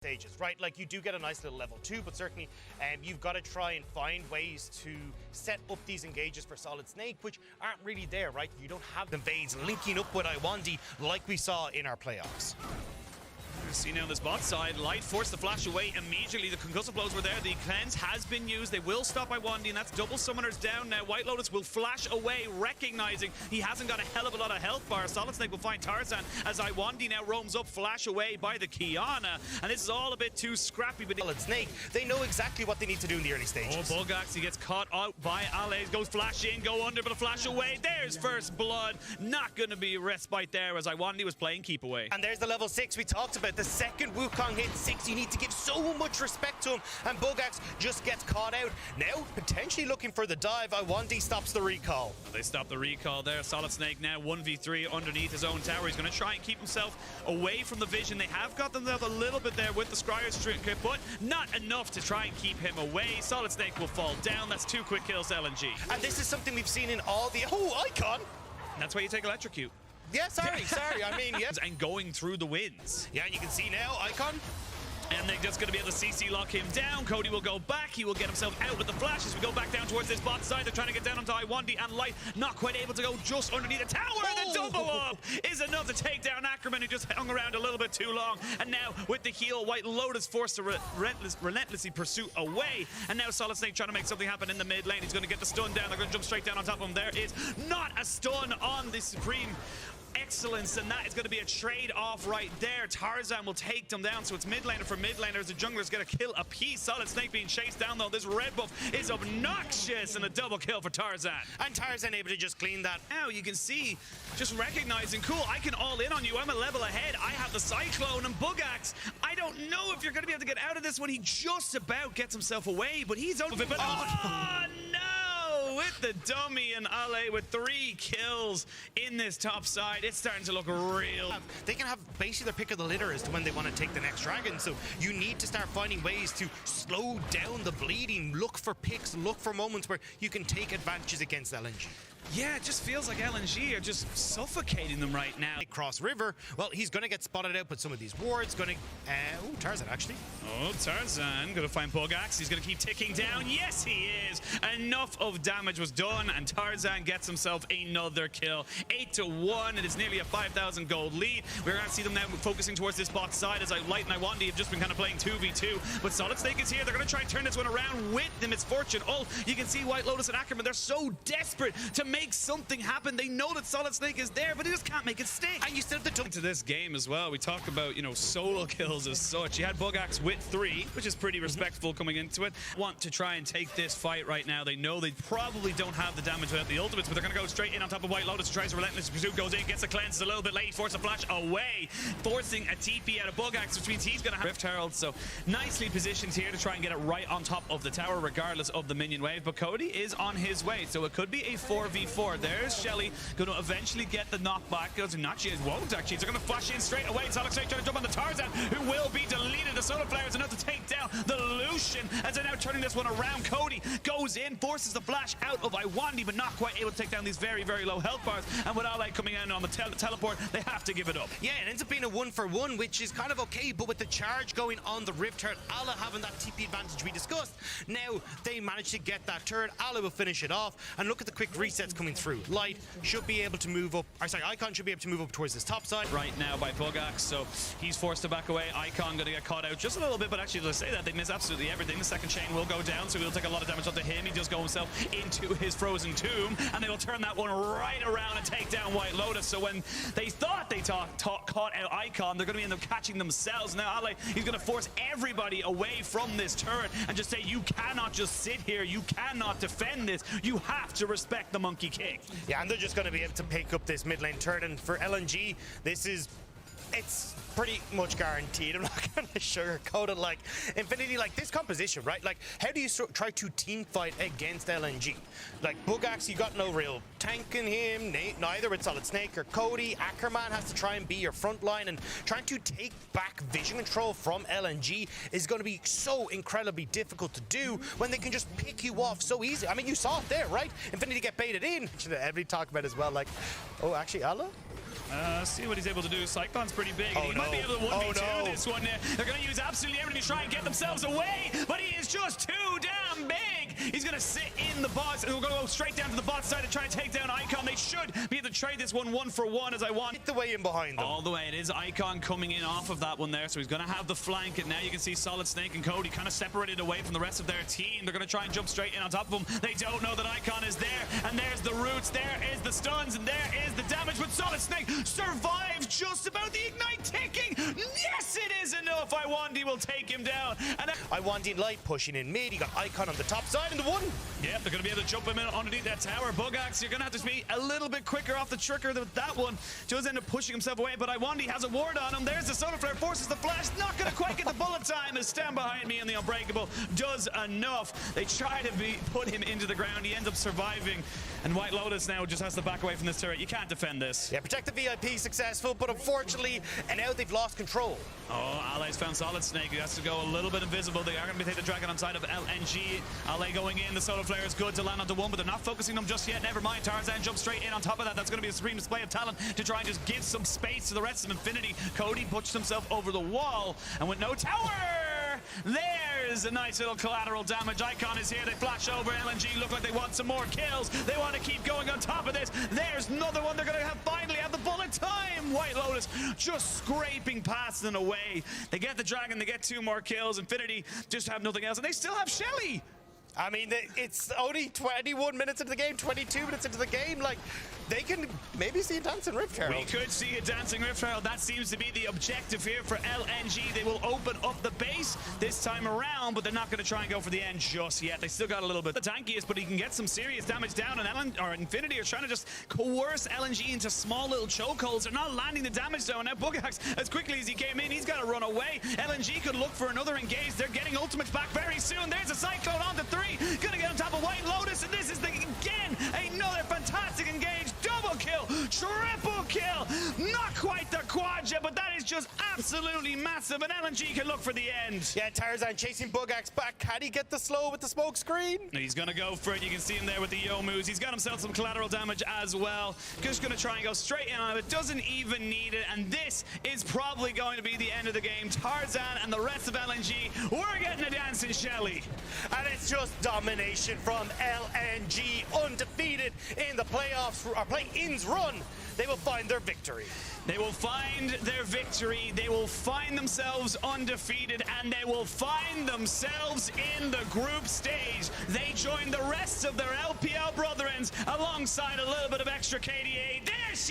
stages, right? Like, you do get a nice little level 2, but certainly you've got to try and find ways to set up these engages for Solid Snake, which aren't really there, right? You don't have the invades linking up with Iwandi like we saw in our playoffs. See now on this bot side, Light forced the flash away immediately. The concussive blows were there. The cleanse has been used. They will stop Iwandi, and that's double summoners down now. White Lotus will flash away, recognizing he hasn't got a hell of a lot of health bar. Solid Snake will find Tarzan as Iwandi now roams up, flash away by the Kiana. And this is all a bit too scrappy. But Solid Snake, they know exactly what they need to do in the early stages. Oh, Bugax, he gets caught out by Ale. Goes flash in, go under, but a flash away. There's first blood. Not going to be a respite there as Iwandi was playing keep away. And there's the level 6 we talked about. The second Wukong hit 6, you need to give so much respect to him, and Bugax just gets caught out. Now, potentially looking for the dive, Iwandi stops the recall. They stop the recall there. Solid Snake now 1v3 underneath his own tower. He's going to try and keep himself away from the vision. They have got themselves a little bit there with the Scryer's trinket, but not enough to try and keep him away. Solid Snake will fall down. That's 2 quick kills to LNG. And this is something we've seen in all the... Oh, Icon! That's why you take Electrocute. Yeah, sorry, I mean, yes. And going through the winds. Yeah, you can see now, Icon. And they're just going to be able to CC lock him down. Cody will go back. He will get himself out with the flash as we go back down towards this bot side. They're trying to get down onto Iwandi, and Light not quite able to go just underneath the tower. Oh. The double up is enough to take down Ackerman, who just hung around a little bit too long. And now with the heal, White Lotus forced to relentlessly pursue away. And now Solid Snake trying to make something happen in the mid lane. He's going to get the stun down. They're going to jump straight down on top of him. There is not a stun on the Supreme Excellence, and that is going to be a trade-off right there. Tarzan will take them down, so it's mid laner for mid laners. The jungler's going to kill a piece. Solid Snake being chased down, though. This red buff is obnoxious, and a double kill for Tarzan. And Tarzan able to just clean that. Now you can see, just recognizing, cool, I can all in on you. I'm a level ahead. I have the Cyclone and Bugax. I don't know if you're going to be able to get out of this when he just about gets himself away, but he's over. But oh no! With the dummy, and Ale with 3 kills in this top side. It's starting to look real. They can have basically their pick of the litter as to when they want to take the next dragon, so you need to start finding ways to slow down the bleeding, look for picks, look for moments where you can take advantages against LNG. Yeah, it just feels like LNG are just suffocating them right now. Cross river, well, he's going to get spotted out, but some of these wards going to... oh, Tarzan, actually. Oh, Tarzan going to find Bugax. He's going to keep ticking down. Yes, he is. Enough of damage was done, and Tarzan gets himself another kill. 8-1. It is nearly a 5,000 gold lead. We're going to see them now focusing towards this bot side as Light and Iwandi have just been kind of playing 2v2. But Solid Snake is here. They're going to try and turn this one around with the misfortune. Oh, you can see White Lotus and Ackerman. They're so desperate to make something happen. They know that Solid Snake is there, but he just can't make it stick. And you still have to to this game as well. We talk about, you know, solo kills as such. You had Bugax with 3, which is pretty respectful coming into it. Want to try and take this fight right now. They know they probably don't have the damage without the ultimates, but they're going to go straight in on top of White Lotus. Tries a relentless pursuit, goes in, gets a cleanse a little bit late. He forces a flash away, forcing a TP out of Bugax, which means he's going to have Rift Herald. So nicely positioned here to try and get it right on top of the tower, regardless of the minion wave. But Cody is on his way, so it could be a 4v4. There's Shelly going to eventually get the knockback. Goes not, she won't actually. They're going to flash in straight away. Solid Snake trying to jump on the Tarzan, who will be deleted. The Solar Flare is enough to take down the Lucian as they're now turning this one around. Cody goes in, forces the flash out of Iwandi, but not quite able to take down these very, very low health bars. And with Ale coming in on the teleport, they have to give it up. Yeah, it ends up being a 1-for-1, which is kind of okay, but with the charge going on the Rift Turret, Ale having that TP advantage we discussed, now they manage to get that turret. Ale will finish it off, and look at the quick resets coming through. Light should be able to move up, or sorry, Icon should be able to move up towards this top side. Right now by Bugax, so he's forced to back away. Icon going to get caught out just a little bit, but actually, to say that, they miss absolutely everything. The second chain will go down, so he'll take a lot of damage onto him. He does go himself into his frozen tomb, and they will turn that one right around and take down White Lotus. So when they thought they caught out Icon, they're going to end up catching themselves. Now Ale, he's going to force everybody away from this turret and just say, you cannot just sit here. You cannot defend this. You have to respect the Monkey King. Yeah, and they're just going to be able to pick up this mid lane turret, and for LNG, it's pretty much guaranteed. I'm not going to sugarcoat it. Like, Infinity, like, this composition, right? Like, how do you try to team fight against LNG? Like, Bugax, you got no real tank in him, neither with Solid Snake or Cody. Ackerman has to try and be your front line, and trying to take back vision control from LNG is going to be so incredibly difficult to do when they can just pick you off so easy. I mean, you saw it there, right? Infinity get baited in. Everybody talk about it as well, like, oh, actually, Allah? See what he's able to do. Cyclone's pretty big. Oh, He might be able to 1v2 this one. They're going to use absolutely everything to try and get themselves away, but he is just too damn big. He's going to sit in the box, and we're going to go straight down to the bot side and try and take down Icon. They should be able to trade this one for one, as I want. Hit the way in behind them. All the way. It is Icon coming in off of that one there, so he's going to have the flank, and now you can see Solid Snake and Cody kind of separated away from the rest of their team. They're going to try and jump straight in on top of them. They don't know that Icon is there, and there's the roots, there is the stuns, and there is the damage, but Solid Snake survives just about the ignite ticking. Yes, it is enough. Iwandi will take him down. And Iwandi Light pushing in mid. You got Icon on the top side and the one. yeah, they're going to be able to jump him in underneath that tower. Bugax, you're going to have to be a little bit quicker off the trigger with that one. Does end up pushing himself away, but Iwandi has a ward on him. There's the solar flare, forces the flash. Not going to quite get the bullet time. As Stand Behind Me and the Unbreakable does enough. They try to put him into the ground. He ends up surviving, and White Lotus now just has to back away from this turret. You can't defend this. Yeah, protect the VIP successful, but unfortunately, and now they've lost control. Oh, Ally's found Solid Snake, who has to go a little bit invisible. They are going to be taking the dragon on side of LNG. Ally going in. The solar flare is good to land onto one, but they're not focusing them just yet. Never mind. Tarzan jumps straight in on top of that. That's going to be a supreme display of talent to try and just give some space to the rest of Infinity. Cody pushed himself over the wall, and with no tower, there's a nice little collateral damage. Icon is here. They flash over. LNG look like they want some more kills. They want to keep going on top of this. There's another one. They're going to finally have the bullet time. White Lotus just scraping past and away. They get the dragon. They get 2 more kills. Infinity just have nothing else, and they still have Shelly. I mean, it's only 21 minutes into the game, 22 minutes into the game. Like, they can maybe see a Dancing Rift Herald. We could see a Dancing Rift Herald. That seems to be the objective here for LNG. They will open up the base this time around, but they're not going to try and go for the end just yet. They still got a little bit. The tankiest, but he can get some serious damage down, and Infinity are trying to just coerce LNG into small little chokeholds. They're not landing the damage zone. Now Bugax, as quickly as he came in, he's got to run away. LNG could look for another engage. They're getting ultimates back very soon. There's a Cyclone on to 3. Gonna get on top of White Lotus, and this is again another fantastic engage. Double kill, triple kill. Not quite the quad yet, but that is just absolutely massive, and LNG can look for the end. Yeah, Tarzan chasing Bugax back. Can he get the slow with the smoke screen? He's gonna go for it. You can see him there with the Yomus. He's got himself some collateral damage as well. Just gonna try and go straight in on it. Doesn't even need it, and this is probably going to be the end of the game. Tarzan and the rest of LNG, we're getting a dancing Shelly. And it's just domination from LNG, undefeated in the playoffs, or play-ins run. They will find their victory. They will find their victory. They will find themselves undefeated, and they will find themselves in the group stage. They join the rest of their LPL brethrens alongside a little bit of extra KDA. There she